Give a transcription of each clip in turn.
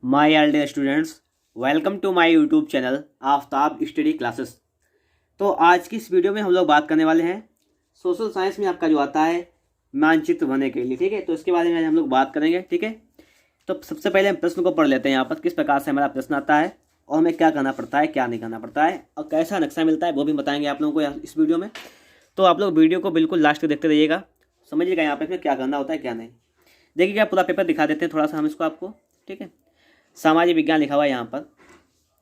My dear students, welcome to my YouTube channel Aftab study classes. तो आज की इस वीडियो में हम लोग बात करने वाले हैं सोशल साइंस में आपका जो आता है मानचित्र बनने के लिए। ठीक है, तो इसके बारे में आज हम लोग बात करेंगे। ठीक है, तो सबसे पहले हम प्रश्न को पढ़ लेते हैं। यहाँ पर किस प्रकार से हमारा प्रश्न आता है और हमें क्या करना पड़ता है, क्या नहीं करना पड़ता है और कैसा नक्शा मिलता है वो भी बताएंगे आप लोगों को इस वीडियो में। तो आप लोग वीडियो को बिल्कुल लास्ट तक देखते रहिएगा, समझिएगा यहाँ पर इसमें क्या करना होता है क्या नहीं। देखिएगा पूरा पेपर दिखा देते हैं थोड़ा सा हम इसको आपको। ठीक है, सामाजिक विज्ञान लिखा हुआ है यहाँ पर,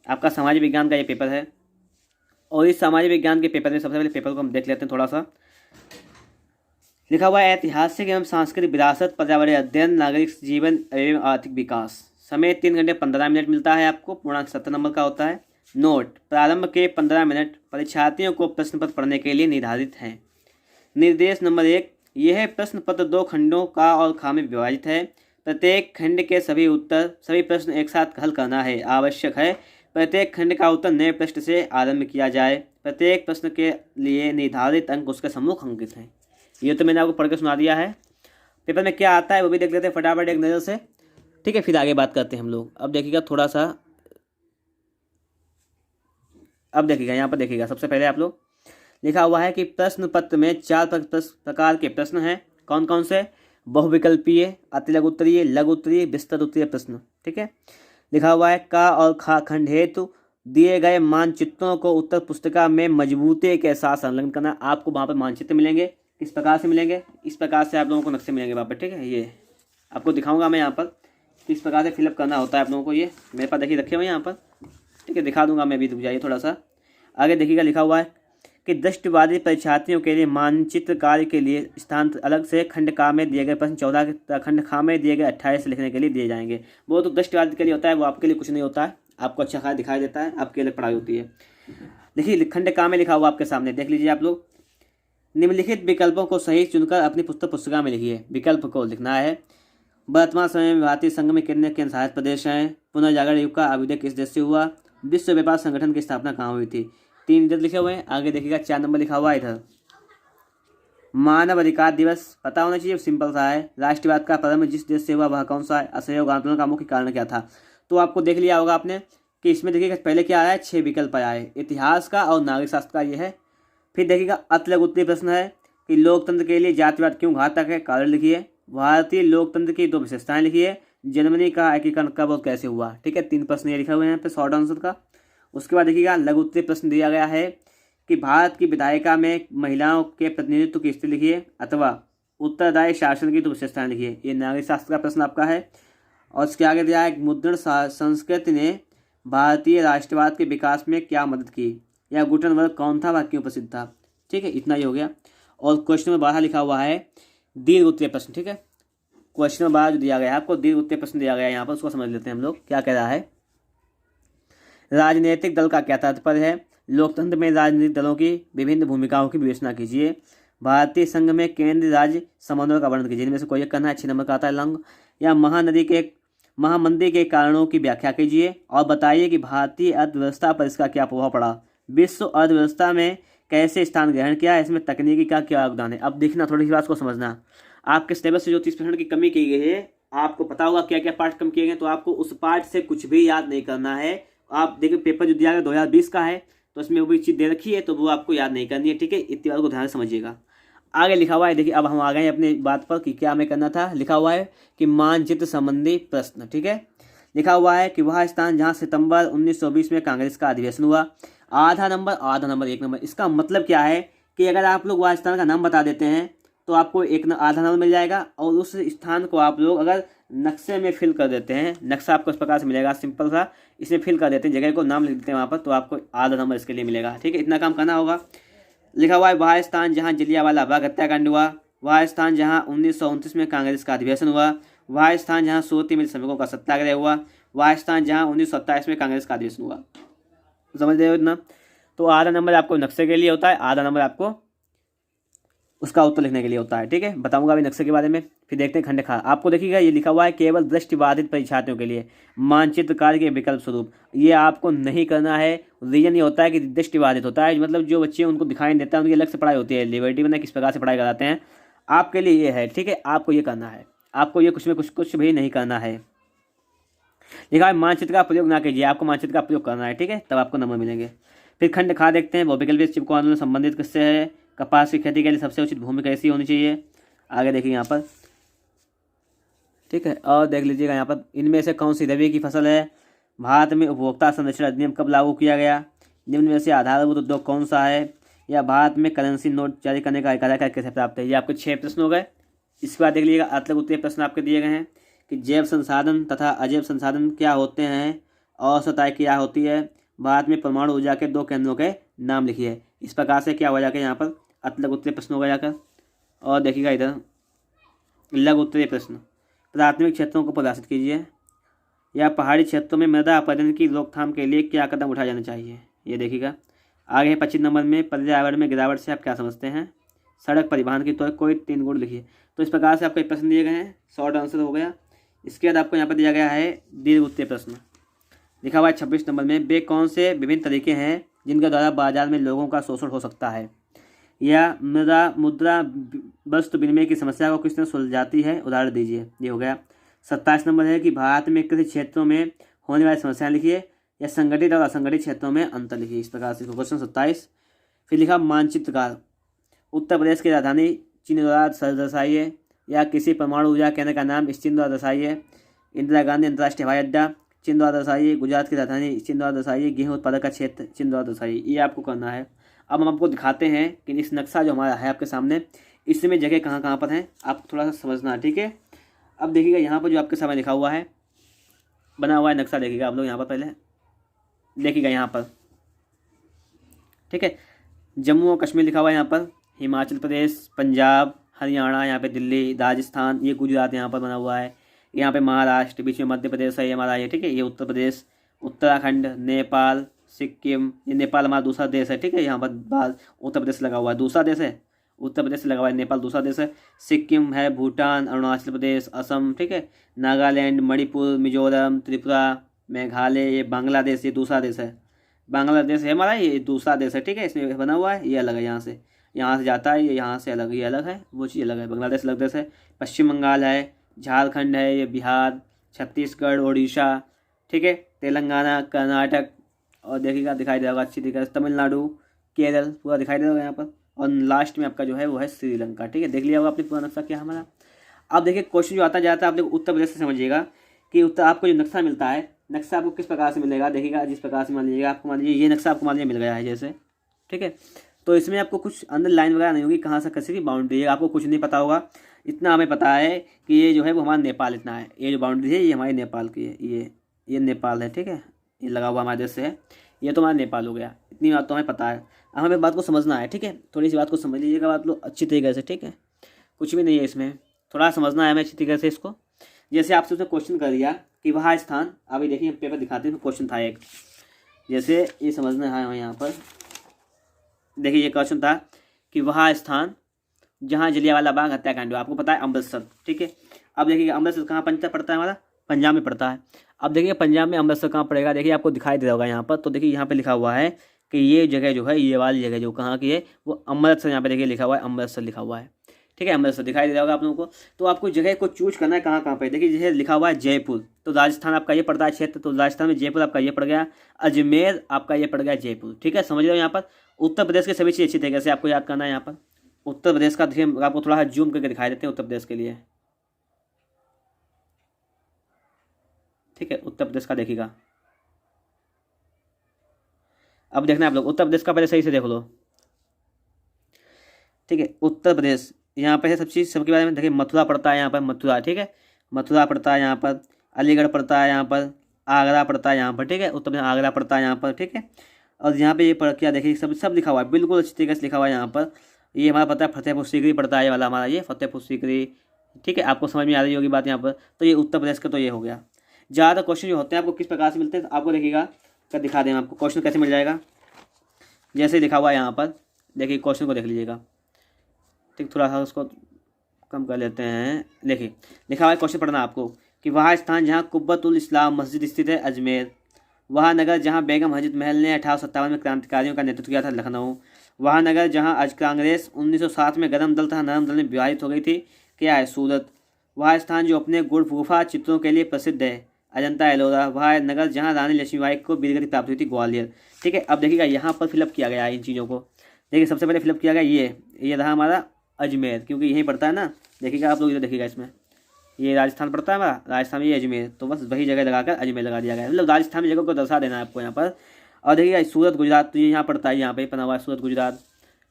आपका सामाजिक विज्ञान का ये पेपर है। और इस सामाजिक विज्ञान के पेपर में सबसे पहले पेपर को हम देख लेते हैं थोड़ा सा। लिखा हुआ है ऐतिहासिक एवं सांस्कृतिक विरासत, पर्यावरण अध्ययन, नागरिक जीवन एवं आर्थिक विकास। समय 3 घंटे 15 मिनट मिलता है आपको, पूर्णांक 70 नंबर का होता है। नोट: प्रारंभ के 15 मिनट परीक्षार्थियों को प्रश्न पत्र पढ़ने के लिए निर्धारित हैं। निर्देश नंबर 1: यह प्रश्न पत्र 2 खंडों का और खामे विभाजित है। प्रत्येक खंड के सभी प्रश्न एक साथ हल करना है। आवश्यक है प्रत्येक खंड का उत्तर नए प्रश्न से आरंभ किया जाए। प्रत्येक प्रश्न के लिए निर्धारित अंक उसके सम्मुख अंकित हैं। ये तो मैंने आपको पढ़ के सुना दिया है। पेपर में क्या आता है वो भी देख लेते हैं फटाफट एक नज़र से। ठीक है, फिर आगे बात करते हैं हम लोग। अब देखिएगा थोड़ा सा, अब देखिएगा यहाँ पर देखिएगा सबसे पहले आप लोग लिखा हुआ है कि प्रश्न पत्र में 4 प्रकार के प्रश्न हैं। कौन कौन से? बहुविकल्पीय, अति लघु उत्तरीय, लघु उत्तरीय, विस्तृत उत्तरीय प्रश्न। ठीक है, लिखा हुआ है का और खा खंड हेतु दिए गए मानचित्रों को उत्तर पुस्तिका में मजबूती के साथ संलग्न करना। आपको वहाँ पर मानचित्र मिलेंगे। किस प्रकार से मिलेंगे? इस प्रकार से आप लोगों को नक्शे मिलेंगे वहाँ पर। ठीक है, ये आपको दिखाऊंगा मैं यहाँ पर किस प्रकार से फिलअप करना होता है आप लोगों को। ये मेरे पास देखिए रखे हुए यहाँ पर। ठीक है, दिखा दूंगा मैं भी, रुक जाइए थोड़ा सा। आगे देखिएगा लिखा हुआ है कि दृष्टिबाधित परीक्षार्थियों के लिए मानचित्र कार्य के लिए स्थान अलग से खंड का में दिए गए प्रश्न 14 खंड खा में दिए गए 28 लिखने के लिए दिए जाएंगे। वो तो दृष्टिबाधित के लिए होता है, वो आपके लिए कुछ नहीं होता है। आपको अच्छा खासा दिखाई देता है, आपके अलग पढ़ाई होती है। देखिए खंड का में लिखा हुआ आपके सामने देख लीजिए आप लोग। निम्नलिखित विकल्पों को सही चुनकर अपनी पुस्तिका में लिखिए। विकल्प को लिखना है: वर्तमान समय में भारतीय संघ में कितने केंद्र शासित प्रदेश हैं? पुनर्जागरण युग का अभ्युदय किस देश से हुआ? विश्व व्यापार संगठन की स्थापना कहाँ हुई थी? 3 इधर लिखे हुए हैं। आगे देखिएगा 4 नंबर लिखा हुआ है इधर, मानव अधिकार दिवस पता होना चाहिए, सिंपल सा है। राष्ट्रवाद का प्रारंभ जिस देश से हुआ वह कौन सा है? असहयोग आंदोलन का मुख्य कारण क्या था? तो आपको देख लिया होगा आपने कि इसमें देखिएगा पहले क्या आया है, 6 विकल्प आया है, इतिहास का और नागरिक शास्त्र का ये है। फिर देखिएगा अति लघु उत्तरीय प्रश्न है कि लोकतंत्र के लिए जातिवाद क्यों घातक है? कारण लिखिए। भारतीय लोकतंत्र की 2 विशेषताएं लिखिए। जर्मनी का एकीकरण कब और कैसे हुआ? ठीक है, 3 प्रश्न ये लिखे हुए हैं यहाँ पे शॉर्ट आंसर का। उसके बाद देखिएगा लघु उत्तरीय प्रश्न दिया गया है कि भारत की विधायिका में महिलाओं के प्रतिनिधित्व की स्थिति लिखिए अथवा उत्तरदायी शासन की 2 विशेषताएं लिखिए। ये नागरिक शास्त्र का प्रश्न आपका है। और उसके आगे दिया है मुद्रण संस्कृति ने भारतीय राष्ट्रवाद के विकास में क्या मदद की? या गुटनबर्ग कौन था, वह क्यों प्रसिद्ध था? ठीक है, इतना ही हो गया। और क्वेश्चन नंबर 12 लिखा हुआ है दीर्घ उत्तरीय प्रश्न। ठीक है, क्वेश्चन नंबर 12 जो दिया गया है आपको दीर्घ उत्तरीय प्रश्न दिया गया है यहाँ पर, उसको समझ लेते हैं हम लोग क्या कह रहा है। राजनीतिक दल का क्या तात्पर्य है? लोकतंत्र में राजनीतिक दलों की विभिन्न भूमिकाओं की विवेचना कीजिए। भारतीय संघ में केंद्र राज्य समन्वय का वर्णन कीजिए। इनमें से कोई एक करना है। 6 नंबर का आता है लंग। या महामंदी के कारणों की व्याख्या कीजिए और बताइए कि भारतीय अर्थव्यवस्था पर इसका क्या प्रभाव पड़ा। विश्व अर्थव्यवस्था में कैसे स्थान ग्रहण किया, इसमें तकनीकी का क्या योगदान है? अब देखना, थोड़ी सी बात को समझना। आपके सिलेबस से जो 30% की कमी की गई है, आपको पता होगा क्या क्या पार्ट कम किए गए, तो आपको उस पार्ट से कुछ भी याद नहीं करना है। आप देखिए पेपर जो दिया गया 2020 का है, तो इसमें वो भी चीज़ दे रखी है, तो वो आपको याद नहीं करनी है। ठीक है, इतनी बात को ध्यान से समझिएगा। आगे लिखा हुआ है, देखिए अब हम आ गए अपने बात पर कि क्या हमें करना था। लिखा हुआ है कि मानचित्र संबंधी प्रश्न। ठीक है, लिखा हुआ है कि वह स्थान जहां सितंबर 1920 में कांग्रेस का अधिवेशन हुआ। आधा नंबर 1 नंबर। इसका मतलब क्या है कि अगर आप लोग वह स्थान का नाम बता देते हैं तो आपको आधा नंबर मिल जाएगा। और उस स्थान को आप लोग अगर नक्शे में फिल कर देते हैं, नक्शा आपको इस प्रकार से मिलेगा सिंपल सा, इसमें फिल कर देते हैं, जगह को नाम लिख देते हैं वहाँ पर, तो आपको आधा नंबर इसके लिए मिलेगा। ठीक है, इतना काम करना होगा। लिखा हुआ है वह स्थान जहाँ जलियांवाला बाग हत्याकांड हुआ। वह स्थान जहाँ 1929 में कांग्रेस का अधिवेशन हुआ। वह स्थान जहाँ सूरती मिल श्रमिकों का सत्याग्रह हुआ। वह स्थान जहाँ 1927 में कांग्रेस का अधिवेशन हुआ। समझ रहे हो इतना? तो आधा नंबर आपको नक्शे के लिए होता है, आधा नंबर आपको उसका उत्तर लिखने के लिए होता है। ठीक है, बताऊंगा अभी नक्शे के बारे में। फिर देखते हैं खंड खा। आपको देखिएगा ये लिखा हुआ है केवल दृष्टिबाधित परीक्षार्थियों के लिए मानचित्र कार्य के विकल्प स्वरूप। ये आपको नहीं करना है। रीजन ये होता है कि दृष्टिबाधित होता है, मतलब जो बच्चे उनको दिखाई नहीं देता है, उनकी अलग से पढ़ाई होती है। लिबर्टी में किस प्रकार से पढ़ाई कराते हैं, आपके लिए ये है। ठीक है, आपको ये करना है, आपको ये कुछ में कुछ भी नहीं करना है। लिखा है मानचित्र का प्रयोग ना कीजिए, आपको मानचित्र का प्रयोग करना है, ठीक है, तब आपको नंबर मिलेंगे। फिर खंड खा देखते हैं, बहुविकल्पीय चिपको आंदोलन संबंधित किससे है? कपास की खेती के लिए सबसे उचित भूमि कैसी होनी चाहिए? आगे देखिए यहाँ पर, ठीक है। और देख लीजिएगा यहाँ पर, इनमें से कौन सी रबी की फसल है? भारत में उपभोक्ता संरक्षण अधिनियम कब लागू किया गया? निम्न में से आधारभूत उद्योग कौन सा है? या भारत में करेंसी नोट जारी करने का अधिकार कैसे प्राप्त है? ये आपके 6 प्रश्न हो गए। इसके बाद देख लीजिएगा अतलग उत्तरीय प्रश्न आपके दिए गए हैं कि जैव संसाधन तथा अजैव संसाधन क्या होते हैं? औसत आय क्या होती है? भारत में परमाणु ऊर्जा के 2 केंद्रों के नाम लिखिए। इस प्रकार से क्या हो जाकर यहाँ पर अतलग उत्तरीय प्रश्न होगा जाकर। और देखिएगा इधर लघु उत्तरीय प्रश्न, प्राथमिक क्षेत्रों को परिभाषित कीजिए। या पहाड़ी क्षेत्रों में मृदा अपरदन की रोकथाम के लिए क्या कदम उठाए जाने चाहिए? ये देखिएगा। आगे 25 नंबर में पर्यावरण में गिरावट से आप क्या समझते हैं? सड़क परिवहन की तो कोई 3 गुण लिखिए। तो इस प्रकार से आपको प्रश्न दिए गए हैं, शॉर्ट आंसर हो गया। इसके बाद आपको यहाँ पर दिया गया है दीर्घ उत्तरीय प्रश्न, लिखा हुआ है 26 नंबर में, वे कौन से विभिन्न तरीके हैं जिनके द्वारा बाजार में लोगों का शोषण हो सकता है? या मुद्रा वस्तु विनिमय की समस्या को किस तरह सुलझाती है? उदाहरण दीजिए। ये हो गया। 27 नंबर है कि भारत में कृषि क्षेत्रों में होने वाली समस्याएं लिखिए। या संगठित और असंगठित क्षेत्रों में अंतर लिखिए। इस प्रकार से क्वेश्चन 27। फिर लिखा मानचित्रकार, उत्तर प्रदेश की राजधानी चिन्ह द्वारा दर्शाइए। या किसी परमाणु ऊर्जा केंद्र का नाम इस चिन्ह द्वारा दर्शाइए। इंदिरा गांधी अंतर्राष्ट्रीय हवाई अड्डा चिन्ह द्वारा दर्शाइए। गुजरात की राजधानी चिन्ह द्वारा दर्शाइए। गेहूं उत्पादक का क्षेत्र चिन्ह द्वारा दर्शाइए। ये आपको करना है। अब हम आपको दिखाते हैं कि इस नक्शा जो हमारा है आपके सामने, इसमें जगह कहाँ कहाँ पर हैं, आपको थोड़ा सा समझना है, ठीक है। अब देखिएगा यहाँ पर जो आपके सामने लिखा हुआ है, बना हुआ है नक्शा, देखिएगा आप लोग यहाँ पर पहले देखिएगा यहाँ पर, ठीक है। जम्मू और कश्मीर लिखा हुआ है यहाँ पर, हिमाचल प्रदेश, पंजाब, हरियाणा, यहाँ पे दिल्ली, राजस्थान, ये गुजरात यहाँ पर बना हुआ है। यहाँ पे महाराष्ट्र, बीच में मध्य प्रदेश है ये हमारा, ये ठीक है। ये उत्तर प्रदेश, उत्तराखंड, नेपाल, सिक्किम, ये नेपाल हमारा दूसरा देश है, ठीक है। यहाँ पर बाद उत्तर प्रदेश लगा हुआ है, दूसरा देश है, उत्तर प्रदेश से लगा हुआ है, नेपाल दूसरा देश है। सिक्किम है, भूटान, अरुणाचल प्रदेश, असम, ठीक है, नागालैंड, मणिपुर, मिजोरम, त्रिपुरा, मेघालय, ये बांग्लादेश, ये दूसरा देश है। बांग्लादेश है हमारा, ये दूसरा देश है, ठीक है। इसमें बना हुआ है, ये अलग है, यहाँ से जाता है, ये यहाँ से अलग, ये अलग है, वो चीज़ अलग है। बांग्लादेश अलग देश है। पश्चिम बंगाल है, झारखंड है, ये बिहार, छत्तीसगढ़, उड़ीसा, ठीक है, तेलंगाना, कर्नाटक, और देखिएगा दिखाई देगा अच्छी तरीके से तमिलनाडु, केरल, पूरा दिखाई देगा यहाँ पर। और लास्ट में आपका जो है वो है श्रीलंका, ठीक है। देख लिया होगा आपने पूरा नक्शा क्या हमारा। अब देखिए क्वेश्चन जो आता जाता है, आप लोग उत्तर प्रदेश से समझिएगा कि उत्तर आपको जो नक्शा मिलता है, नक्शा आपको किस प्रकार से मिलेगा। देखिएगा जिस प्रकार से मान लीजिएगा आपको, मान लीजिए ये नक्शा आपको मान लीजिए मिल गया है जैसे, ठीक है। तो इसमें आपको कुछ अंदर लाइन वगैरह नहीं होगी, कहाँ से कैसे की बाउंड्री है आपको कुछ नहीं पता होगा। इतना हमें पता है कि ये जो है वो हमारा नेपाल इतना है, ये जो बाउंड्री है ये हमारे नेपाल की है, ये नेपाल है, ठीक है, ये लगा हुआ हमारे देश से है, ये तो हमारा नेपाल हो गया। इतनी बात तो हमें पता है, हमें बात को समझना है, ठीक है। थोड़ी सी बात को समझ लीजिएगा बात लो अच्छी तरीके से, ठीक है। कुछ भी नहीं है इसमें, थोड़ा समझना है हमें अच्छी तरीके से इसको। जैसे आपसे उसने क्वेश्चन कर दिया कि वह स्थान, अभी देखिए पेपर दिखाते हैं, क्वेश्चन था एक, जैसे ये समझना है हमें यहाँ पर। देखिए ये क्वेश्चन था कि वह स्थान जहाँ जलियांवाला बाग हत्याकांड हुआ, आपको पता है अमृतसर, ठीक है। अब देखिए अमृतसर कहाँ पड़ता है हमारा, पंजाब में पड़ता है। अब देखिए पंजाब में अमृतसर कहाँ पड़ेगा, देखिए आपको दिखाई दे रहा होगा यहाँ पर। तो देखिए यहाँ पे लिखा हुआ है कि ये जगह जो है, ये वाली जगह जो कहाँ की है, वो अमृतसर, यहाँ पे देखिए लिखा हुआ है अमृतसर लिखा हुआ है, ठीक है। अमृतसर दिखाई दे रहा होगा आप लोगों को। तो आपको जगह को चूज करना है कहाँ कहाँ पे। देखिए जैसे लिखा हुआ है जयपुर, तो राजस्थान आपका ये पड़ता है क्षेत्र, तो राजस्थान में जयपुर आपका ये पड़ गया, अजमेर आपका ये पड़ गया जयपुर, ठीक है। समझ रहे हो यहाँ पर। उत्तर प्रदेश के सभी चीज़ अच्छी तरीके से आपको याद करना है यहाँ पर। उत्तर प्रदेश का देखिए आपको थोड़ा सा जूम करके दिखाई देते हैं उत्तर प्रदेश के लिए, ठीक है। उत्तर प्रदेश का देखिएगा, अब देखना है आप लोग उत्तर प्रदेश का, पहले सही से देख लो, ठीक है। उत्तर प्रदेश यहाँ पे है सब चीज़, सबके बारे में देखिए। मथुरा पड़ता है यहाँ पर, मथुरा, ठीक है, मथुरा पड़ता है यहाँ पर। अलीगढ़ पड़ता है यहाँ पर, आगरा पड़ता है यहाँ पर, ठीक है। उत्तर प्रदेश आगरा पड़ता है यहाँ पर, ठीक है। और यहाँ पे ये पढ़ क्या देखिए, सब लिखा हुआ है, बिल्कुल अच्छी तरीके से लिखा हुआ है यहाँ पर। ये हमारा पता है फतेहपुर सीकरी पड़ता है, ये वाला हमारा, ये फतेहपुर सीकरी, ठीक है। आपको समझ में आ रही होगी बात यहाँ पर। तो ये उत्तर प्रदेश का तो ये हो गया। ज़्यादा क्वेश्चन जो होते हैं आपको किस प्रकार से मिलते हैं, आपको देखिएगा कर दिखा दें आपको क्वेश्चन कैसे मिल जाएगा। जैसे लिखा हुआ है यहाँ पर, देखिए क्वेश्चन को देख लीजिएगा, ठीक, थोड़ा सा उसको कम कर लेते हैं। देखिए लिखा हुआ है, क्वेश्चन पढ़ना आपको कि वह स्थान जहाँ कुब्बतुल इस्लाम मस्जिद स्थित है अजमेर, वह नगर जहाँ बेगम हजरत महल ने 1857 में क्रांतिकारियों का नेतृत्व किया था लखनऊ, वह नगर जहाँ आज कांग्रेस 1907 में गर्म दल तथा नरम दल में विभाजित हो गई थी क्या है सूरत, वह स्थान जो अपने गुफा चित्रों के लिए प्रसिद्ध है अजंता एलोरा, वह नगर जहाँ रानी लक्ष्मीबाई को वीरगति प्राप्त हुई थी, ग्वालियर। ठीक है, अब देखिएगा यहाँ पर फिलअप किया गया है इन चीज़ों को। देखिए सबसे पहले फिलअप किया गया ये रहा हमारा अजमेर, क्योंकि यहीं पड़ता है ना। देखिएगा आप लोग इधर देखिएगा, इसमें ये राजस्थान पड़ता है हमारा, राजस्थान में ये अजमेर, तो बस वही जगह लगाकर अजमेर लगा दिया गया है, मतलब राजस्थान में जगह को दर्शा देना है आपको यहाँ पर। और देखिएगा सूरत गुजरात, तो ये यहाँ पड़ता है, यहाँ पे बना हुआ है सूरत गुजरात।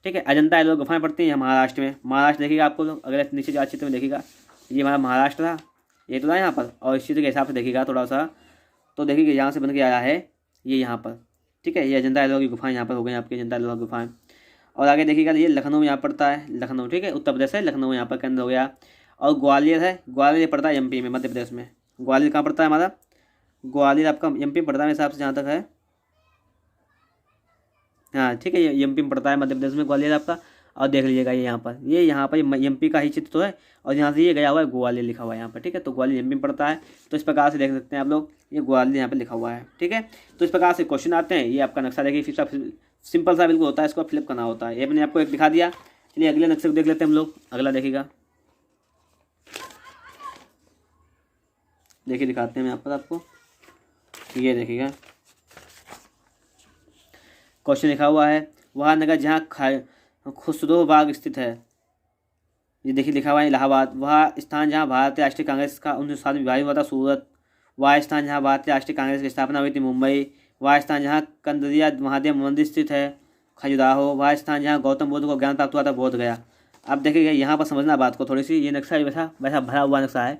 ठीक है, अजंता एलोरा गुफाएं पड़ती हैं महाराष्ट्र में। महाराष्ट्र देखिएगा आपको लोग, अगर नीचे जा चित्र में देखिएगा, ये हमारा महाराष्ट्र था, ये तो था यहाँ पर। और इस चित्र के हिसाब से देखिएगा थोड़ा सा, तो देखिए यहाँ से बन के आया है ये यहाँ पर। ठीक है, ये अजंता एलोरा की गुफाएं यहाँ पर हो गई आपकी, अजंता एलोरा गुफाएं। और आगे देखिएगा ये लखनऊ यहाँ पड़ता है, लखनऊ। ठीक है, उत्तर प्रदेश है, लखनऊ यहाँ पर केंद्र हो गया। और ग्वालियर है, ग्वालियर पड़ता है एमपी में, मध्य प्रदेश में। ग्वालियर कहाँ पड़ता है हमारा, ग्वालियर आपका एमपी में पड़ता है मेरे हिसाब से जहाँ तक है। हाँ ठीक है, ये एमपी में पड़ता है, मध्य प्रदेश में ग्वालियर आपका। और देख लीजिएगा ये यहाँ पर एमपी का ही चित्र तो है, और यहाँ से ये गया हुआ है ग्वालियर लिखा हुआ है यहाँ पर। ठीक है, तो ग्वालियर एमपी में पड़ता है, तो इस प्रकार से देख सकते हैं आप लोग, ये ग्वालियर यहाँ पर लिखा हुआ है। ठीक है, तो इस प्रकार से क्वेश्चन आते हैं। ये आपका नक्शा देखिए, सिंपल सा बिल्कुल होता है, इसको फ्लिप करना होता है। ये मैंने आपको एक दिखा दिया। चलिए अगले नक्शे को देख लेते हैं हम लोग। अगला देखिएगा, देखिए दिखाते हैं मैं यहाँ पर आपको, ये देखिएगा क्वेश्चन लिखा हुआ है, वह नगर जहाँ खुसरो बाग स्थित है, ये देखिए लिखा हुआ है इलाहाबाद। वह स्थान जहाँ भारतीय राष्ट्रीय कांग्रेस का 1907 में विभाजन हुआ था, सूरत। वह स्थान जहाँ भारतीय राष्ट्रीय कांग्रेस की स्थापना हुई थी, मुंबई। वह स्थान जहाँ कंदरिया महादेव मंदिर स्थित है, खजुराहो। वह स्थान जहाँ गौतम बुद्ध को ज्ञान प्राप्त हुआ था, बोध गया। अब देखिएगा यहाँ पर समझना बात को थोड़ी सी, ये नक्शा वैसा वैसा भरा हुआ नक्शा है।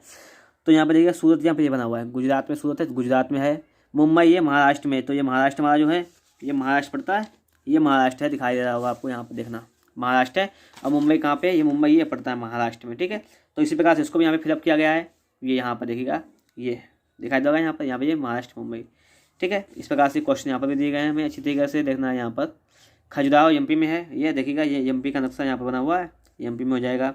तो यहाँ पर देखिएगा सूरत यहाँ पर ये बना हुआ है, गुजरात में सूरत है, गुजरात में है। मुंबई ये महाराष्ट्र में, तो ये महाराष्ट्र हमारा जो है, ये महाराष्ट्र पड़ता है, ये महाराष्ट्र है, दिखाई दे रहा होगा आपको यहाँ पर, देखना महाराष्ट्र है। और मुंबई कहाँ पे, ये मुंबई ये पड़ता है महाराष्ट्र में। ठीक है, तो इसी प्रकार से इसको भी यहाँ पे फिलअप किया गया है। ये यहाँ पर देखिएगा, ये दिखाई देगा यहाँ पर ये महाराष्ट्र मुंबई। ठीक है, इस प्रकार से क्वेश्चन यहाँ पर भी दिए गए हैं, हमें अच्छी तरीके से देखना है। यहाँ पर खजुराहो एमपी में है, ये देखिएगा, ये एमपी का नक्शा यहाँ पर बना हुआ है, एमपी में हो जाएगा।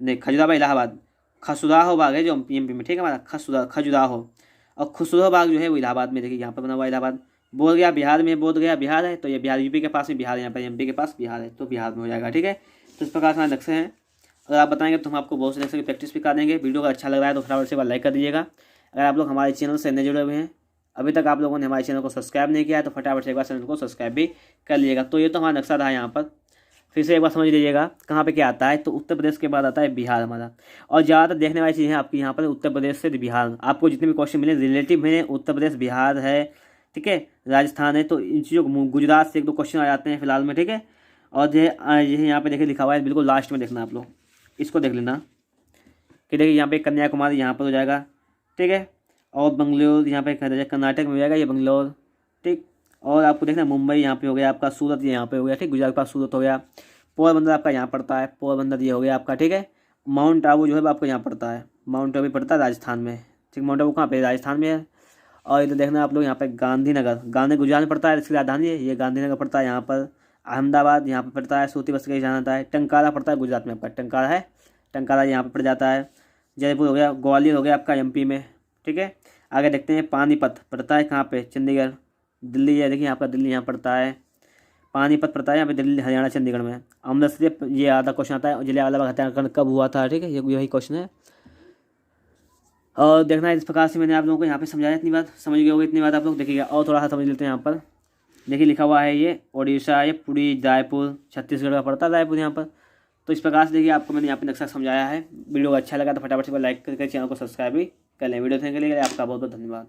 नहीं, खजुराहो इलाहाबाद, खसुराहो बाग है जो एमपी में। ठीक है, हमारा खजुराहो, और खुसरो बाग जो है वो इलाहाबाद में, देखिए यहाँ पर बना हुआ है इलाहाबाद। बोध गया बिहार में, बोध गया बिहार है, तो ये बिहार यूपी के पास में, बिहार यहाँ पर एमपी के पास बिहार है, तो बिहार में हो जाएगा। ठीक है, तो इस प्रकार से हमारे नक्शे हैं। अगर आप बताएंगे तो हम आपको बहुत से नक्शे की प्रैक्टिस भी कर देंगे। वीडियो का अच्छा लग रहा है तो फटाफट से लाइक कर दीजिएगा। अगर आप लोग हमारे चैनल से नए जुड़े हुए हैं, अभी तक आप लोगों ने हमारे चैनल को सब्सक्राइब नहीं किया है, तो फटाफट से एक बार चैनल को सब्सक्राइब भी कर लीजिएगा। तो ये तो हमारा नक्शा था यहाँ पर, फिर से एक बार समझ लीजिएगा कहाँ पे क्या आता है। तो उत्तर प्रदेश के बाद आता है बिहार हमारा। और ज़्यादातर देखने वाली चीज़ें आपकी यहाँ पर उत्तर प्रदेश से बिहार, आपको जितने भी क्वेश्चन मिले रिलेटिव में उत्तर प्रदेश बिहार है। ठीक है, राजस्थान है, तो इन चीज़ों को, गुजरात से एक दो क्वेश्चन आ जाते हैं फिलहाल में। ठीक है, और ये यहाँ पे देखिए लिखा हुआ है, बिल्कुल लास्ट में देखना आप लोग, इसको देख लेना कि देखिए यहाँ पे कन्याकुमारी यहाँ पर हो जाएगा। ठीक है, और बंगलोर यहाँ पे कर्नाटक में हो जाएगा, ये बंगलोर। ठीक, और आपको देखना मुंबई यहाँ पे हो गया आपका, सूरत ये यहाँ पे हो गया। ठीक, गुजरात के पास सूरत हो गया। पोरबंदर आपका यहाँ पड़ता है, पोरबंदर ये हो गया आपका। ठीक है, माउंट आबू जो है आपको यहाँ पड़ता है, माउंट आबू पड़ता है राजस्थान में। ठीक, माउंट आबू कहाँ पे, राजस्थान में है। और इधर देखना आप लोग यहाँ पे गांधीनगर, गांधी गुजरात में पड़ता है, इसकी राजधानी है, ये गांधीनगर पड़ता है यहाँ पर। अहमदाबाद यहाँ पे पड़ता है, सूती बस्ती जाना जाता है। टंकारा पड़ता है गुजरात में आपका, टंकारा है, टंकारा यहाँ पे पड़ जाता है। जयपुर हो गया, ग्वालियर हो गया आपका एमपी में। ठीक है, आगे देखते हैं पानीपत पड़ता है कहाँ पे, चंडीगढ़। दिल्ली है, देखिए आपका दिल्ली यहाँ पड़ता है, पानीपत पड़ता है यहाँ पे, दिल्ली हरियाणा चंडीगढ़ में। अमृतसर, ये आधा क्वेश्चन आता है, जलियांवाला बाग हत्याकांड कब हुआ था। ठीक है, ये यही क्वेश्चन है। और देखना है इस प्रकार से मैंने आप लोगों को यहाँ पे समझाया, इतनी बात समझ गए होगे, इतनी बात आप लोग देखिएगा। और थोड़ा सा समझ लेते हैं यहाँ पर, देखिए लिखा हुआ है ये ओडिशा, ये पुरी, रायपुर, छत्तीसगढ़ का पड़ता है रायपुर यहाँ पर। तो इस प्रकार से देखिए आपको मैंने यहाँ पे नक्शा समझाया है। वीडियो अच्छा लगा तो फटाफट से लाइक करके चैनल को सब्सक्राइब भी कर लें। वीडियो देखने के लिए आपका बहुत बहुत धन्यवाद।